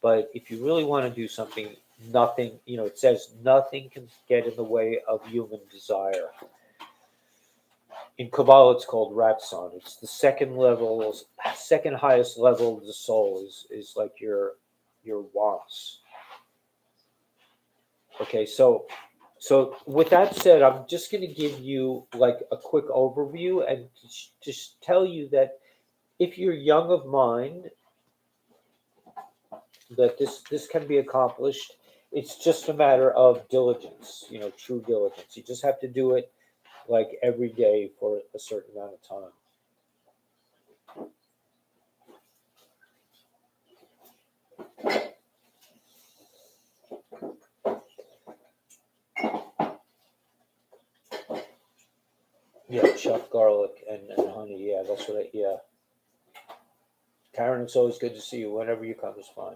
but if you really want to do something, nothing, it says nothing can get in the way of human desire. In Kabbalah, it's called Ratzon. It's the second highest level of the soul is like your wants. Okay, so with that said, I'm just going to give you like a quick overview and just tell you that if you're young of mind, that this can be accomplished. It's just a matter of diligence, true diligence. You just have to do it like every day for a certain amount of time. Yeah, chopped garlic and honey. Yeah, that's what yeah. Karen, it's always good to see you. Whenever you come is fine.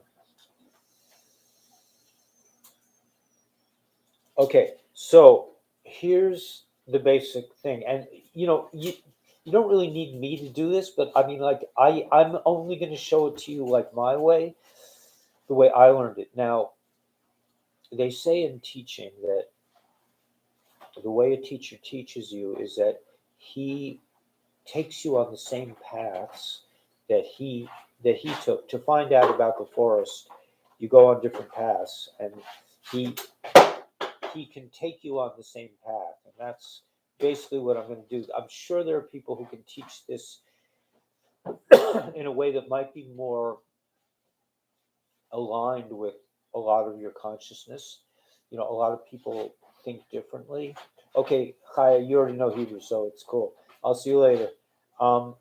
Okay, so here's the basic thing. And, you don't really need me to do this, but I mean, I'm only going to show it to you like my way, the way I learned it. Now, they say in teaching that the way a teacher teaches you is that he takes you on the same paths that he took to find out about the forest. You go on different paths, and he he can take you on the same path, and that's basically what I'm going to do. I'm sure there are people who can teach this in a way that might be more aligned with a lot of your consciousness. You know, a lot of people think differently. Okay, Chaya, you already know Hebrew, so it's cool. I'll see you later. Um,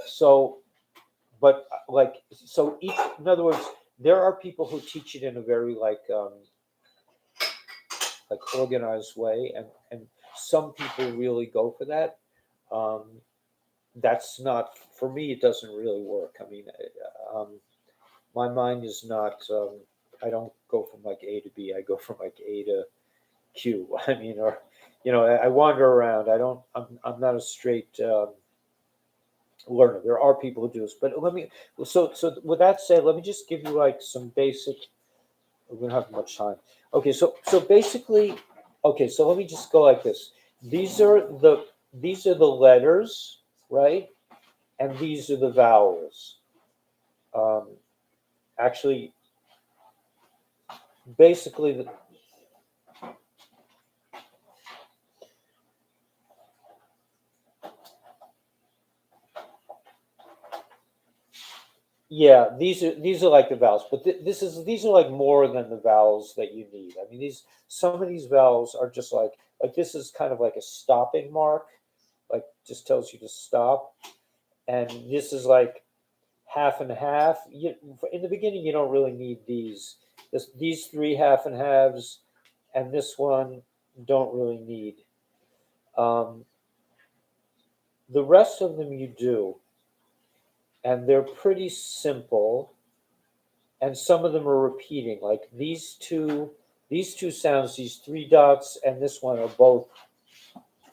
so, but like, so each, in other words, there are people who teach it in a very like organized way, and some people really go for that. Um, that's not for me. It doesn't really work. I mean, my mind is not. I don't go from like A to B. I go from like A to Q. I mean, or I wander around. I don't. I'm not a straight learner. There are people who do this, but let me. So with that said, let me just give you like some basic. We don't have much time. Okay, so basically, okay, so let me just go like this. These are the letters, right? And these are the vowels. Um, actually, basically, yeah, these are like the vowels, but these are like more than the vowels that you need. I mean, these some of these vowels are just like this is kind of like a stopping mark, like just tells you to stop, and this is like half and half. In the beginning, you don't really need these. These three half and halves, and this one don't really need. Um, the rest of them you do, and they're pretty simple. And some of them are repeating. Like these two sounds, these three dots, and this one are both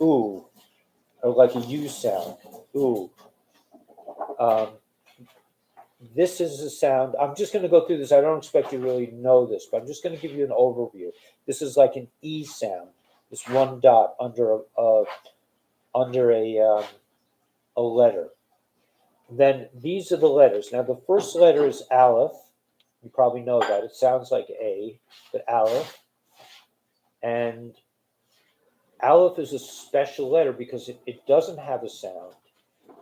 ooh, or like a U sound. Ooh. Um, this is a sound. I'm just going to go through this. I don't expect you to really know this, but I'm just going to give you an overview. This is like an E sound. This one dot under a letter. Then these are the letters. Now the first letter is Aleph. You probably know that. It sounds like A, but Aleph. And Aleph is a special letter because it doesn't have a sound.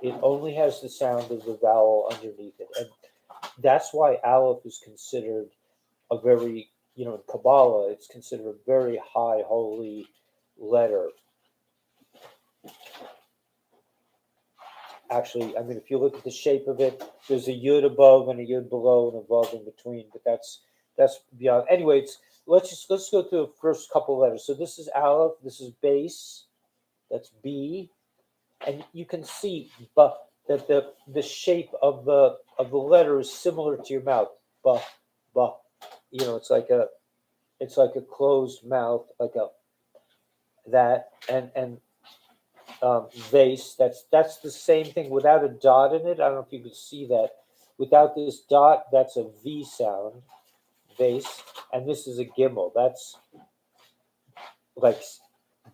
It only has the sound of the vowel underneath it. And that's why Aleph is considered a very, in Kabbalah, it's considered a very high holy letter. Actually, I mean, if you look at the shape of it, there's a yud above and a yud below and a vav in between, but that's beyond. Anyway, let's go through the first couple letters. So this is Aleph, this is base, that's B, and you can see but that the shape of the letter is similar to your mouth. But it's like a closed mouth, like a that and vase. That's the same thing without a dot in it. I don't know if you can see that. Without this dot, that's a V sound, vase, and this is a gimel. That's like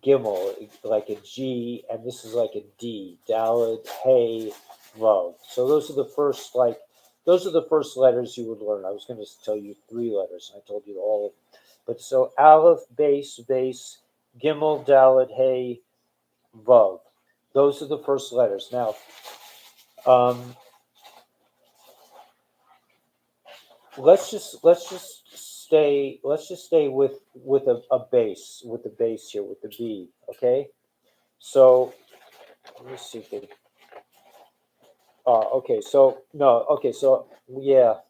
gimel, like a G, and this is like a D. Daled, hey, vav. So those are the first letters you would learn. I was going to tell you three letters, and I told you all of them. But so Aleph, base, gimel, Dalet, hey, vav. Those are the first letters. Now, let's just stay with a base, with the base here, with the B. Okay. So let me see if they. Okay. So no. Okay. So yeah.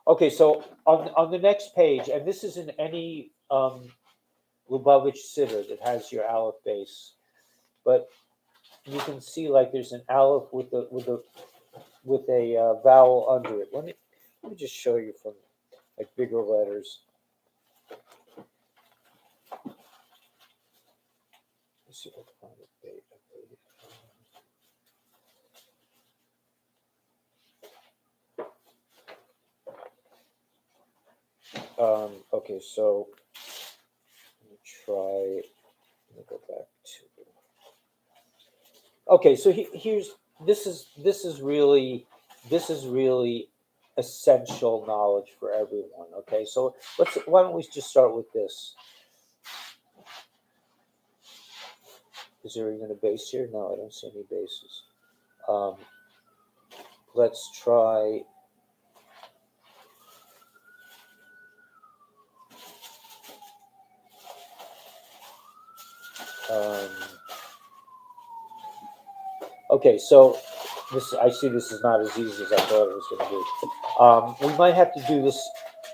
Okay. So on the next page, and this is in any Lubavitch Siddur that has your Aleph base, but you can see like there's an Aleph with a vowel under it. Let me just show you from like bigger letters. Let's see if I can find it. Okay, so let me try. Let me go back to. Okay, so here's this is really essential knowledge for everyone. Okay, so why don't we just start with this? Is there even a base here? No, I don't see any bases. Um, let's try. Um, okay, so I see this is not as easy as I thought it was going to be. We might have to do this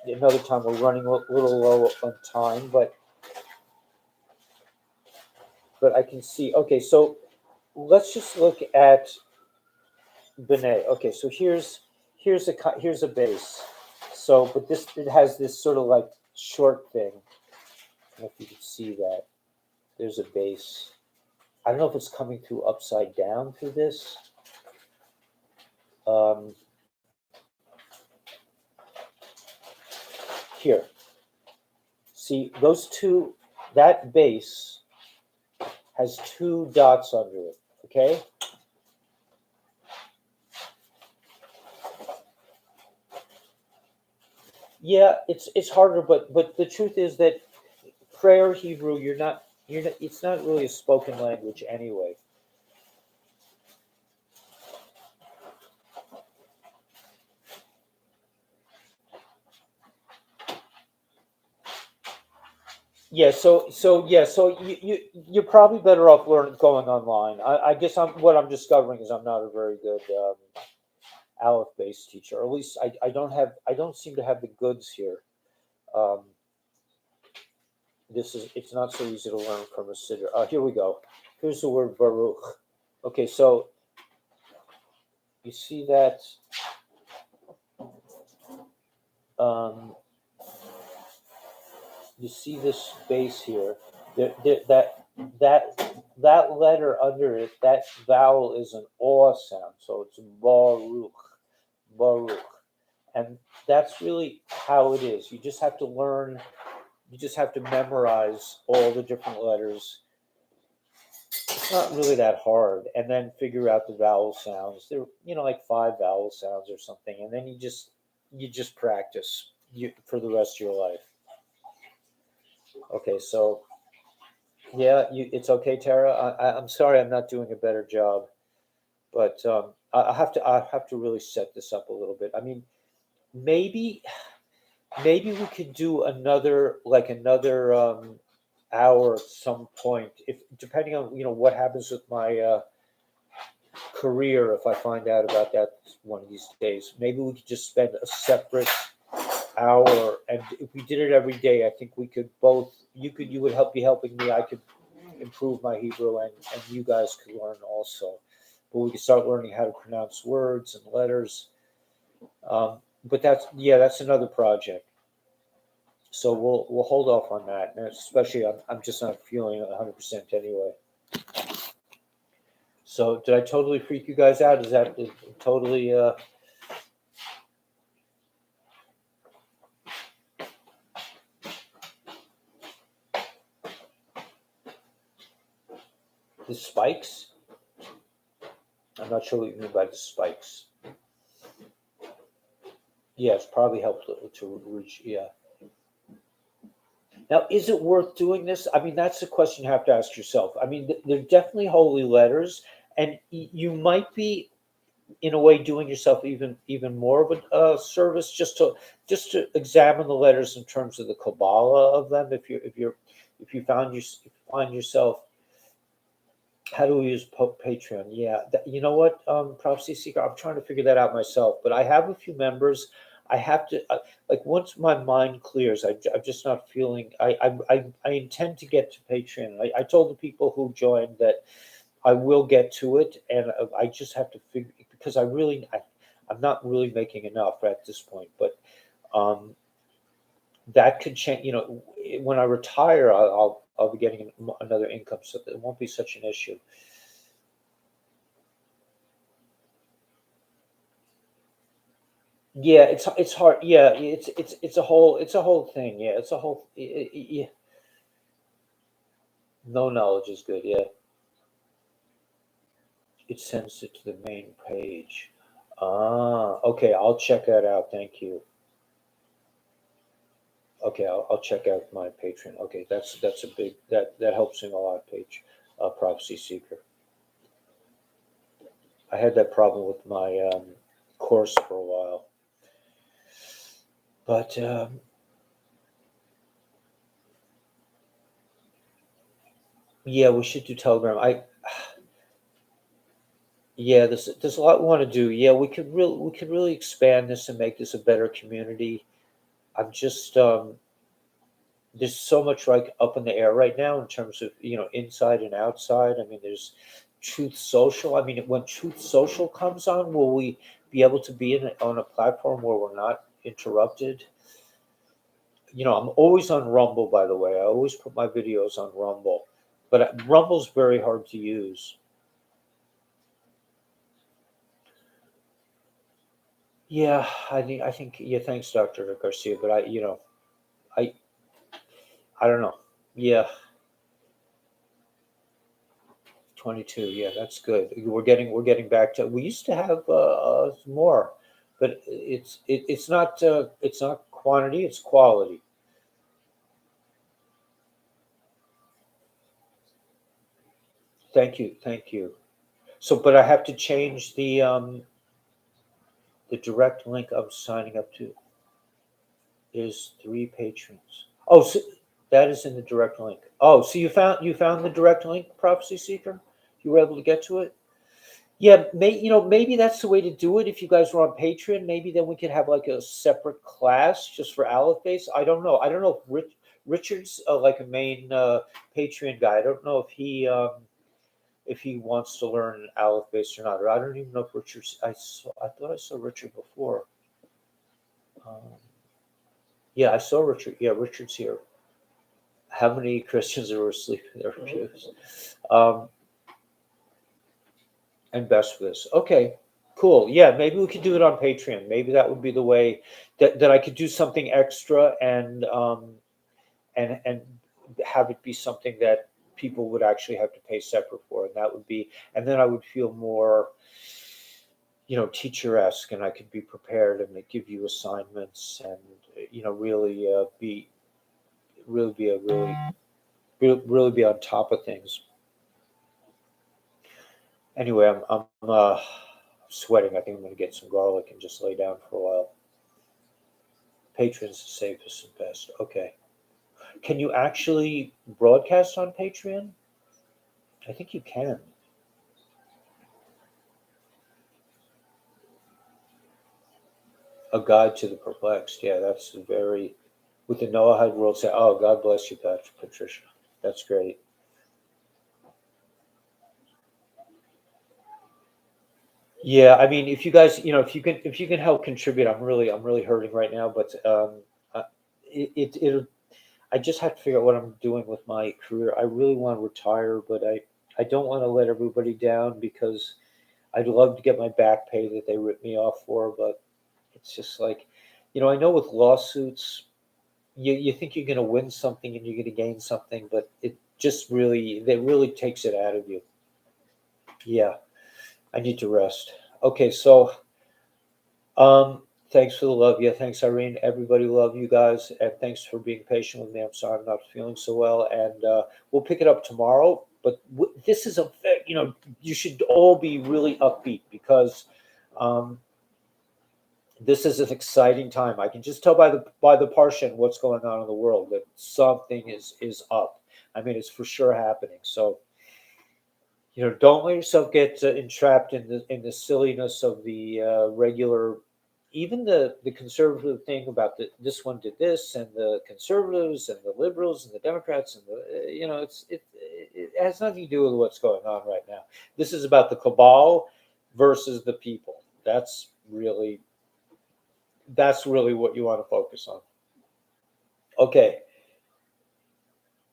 another time. We're running a little low on time, but I can see. Okay, so let's just look at B'nai. Okay, so here's a base. So, but it has this sort of like short thing. I don't know if you can see that. There's a base. I don't know if it's coming through upside down through this. Here. See, those two, that base has two dots under it, okay? Yeah, it's harder, but the truth is that prayer Hebrew, you're not, it's not really a spoken language anyway. Yeah, so you're probably better off going online. I guess what I'm discovering is I'm not a very good Aleph based teacher, or at least I don't seem to have the goods here. Um, it's not so easy to learn from a sitter. Here we go. Here's the word Baruch. Okay, so you see that. You see this base here. That letter under it, that vowel is an aw sound, so it's Baruch, Baruch, and that's really how it is. You just have to learn. You just have to memorize all the different letters. It's not really that hard, and then figure out the vowel sounds. There, like 5 vowel sounds or something, and then you just practice for the rest of your life. Okay, so yeah, it's okay, Tara. I'm sorry, I'm not doing a better job, but I have to really set this up a little bit. I mean, maybe we could do another hour at some point, if depending on what happens with my career. If I find out about that one of these days, maybe we could just spend a separate hour, and if we did it every day, I think we could both. You would be helping me. I could improve my Hebrew, and you guys could learn also. But we could start learning how to pronounce words and letters. But that's another project. So we'll hold off on that, and especially I'm just not feeling 100% anyway. So did I totally freak you guys out? Is that totally? The spikes? I'm not sure what you mean by the spikes. Yeah, it's probably helped to reach. Yeah. Now, is it worth doing this? I mean, that's the question you have to ask yourself. I mean, they're definitely holy letters, and you might be, in a way, doing yourself even more of a service just to examine the letters in terms of the Kabbalah of them. If you find yourself. How do we use Patreon? Yeah, you know what, Prophecy Seeker, I'm trying to figure that out myself. But I have a few members. I have to like once my mind clears. I'm just not feeling. I intend to get to Patreon. I told the people who joined that I will get to it, and I just have to figure because I'm not really making enough at this point. But that could change. When I retire, I'll be getting another income, so it won't be such an issue. Yeah, it's hard. Yeah, it's a whole thing. Yeah, it's a whole. Yeah, no knowledge is good. Yeah, it sends it to the main page. Ah, okay. I'll check that out. Thank you. Okay, I'll check out my Patreon. Okay, that's a big that helps him a lot. Page, prophecy seeker. I had that problem with my course for a while, but yeah, we should do Telegram. Yeah, there's a lot we want to do. Yeah, we could really expand this and make this a better community. I'm just there's so much like up in the air right now in terms of inside and outside. I mean, there's Truth Social. I mean, when Truth Social comes on, will we be able to be on a platform where we're not interrupted? I'm always on Rumble, by the way. I always put my videos on Rumble, but Rumble's very hard to use. Yeah, I think yeah. Thanks, Dr. Garcia. But I I don't know. Yeah, 22. Yeah, that's good. We're getting back to. We used to have more, but it's not quantity. It's quality. Thank you, thank you. So, but I have to change the direct link I'm signing up to is three patrons. Oh, so that is in the direct link. Oh, so you found the direct link, Prophecy Seeker. You were able to get to it. Yeah, maybe that's the way to do it. If you guys were on Patreon, maybe then we could have like a separate class just for Aleph base. I don't know. I don't know if Richard's like a main Patreon guy. I don't know if he wants to learn Aleph base or not. Or I don't even know if Richard's. I thought I saw Richard before. Um, yeah, I saw Richard. Yeah, Richard's here. How many Christians are asleep in their pews? Um, and best for this. Okay, cool. Yeah, maybe we could do it on Patreon. Maybe that would be the way that I could do something extra and have it be something that people would actually have to pay separate for, and that would be, and then I would feel more, teacher-esque, and I could be prepared and they give you assignments and really really be a really be on top of things. Anyway, I'm sweating. I think I'm going to get some garlic and just lay down for a while. Patreon's the safest and best. Okay. Can you actually broadcast on Patreon? I think you can. A guide to the perplexed. Yeah, that's very. With the Noahide world, say, "Oh, God bless you, Patricia." That's great. Yeah, I mean, if you guys, if you can help contribute, I'm really hurting right now, but it I just have to figure out what I'm doing with my career. I really want to retire, but I don't want to let everybody down because I'd love to get my back pay that they ripped me off for, but it's just like, I know with lawsuits, you think you're going to win something and you're going to gain something, but it really takes it out of you. Yeah, I need to rest. Okay, so thanks for the love. Yeah, thanks, Irene. Everybody love you guys, and thanks for being patient with me. I'm sorry I'm not feeling so well, and we'll pick it up tomorrow. But this is you should all be really upbeat because um, this is an exciting time. I can just tell by the parsha what's going on in the world that something is up. I mean, it's for sure happening. So don't let yourself get entrapped in the silliness of the regular, even the conservative thing about this one did this, and the conservatives and the liberals and the Democrats and the it has nothing to do with what's going on right now. This is about the cabal versus the people. That's really what you want to focus on. Okay.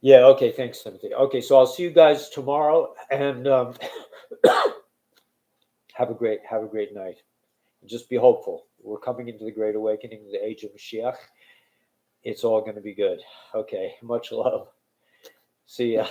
Yeah. Okay. Thanks, Timothy. Okay. So I'll see you guys tomorrow, and have a great night. Just be hopeful. We're coming into the Great Awakening, the age of Mashiach. It's all going to be good. Okay, much love. See ya.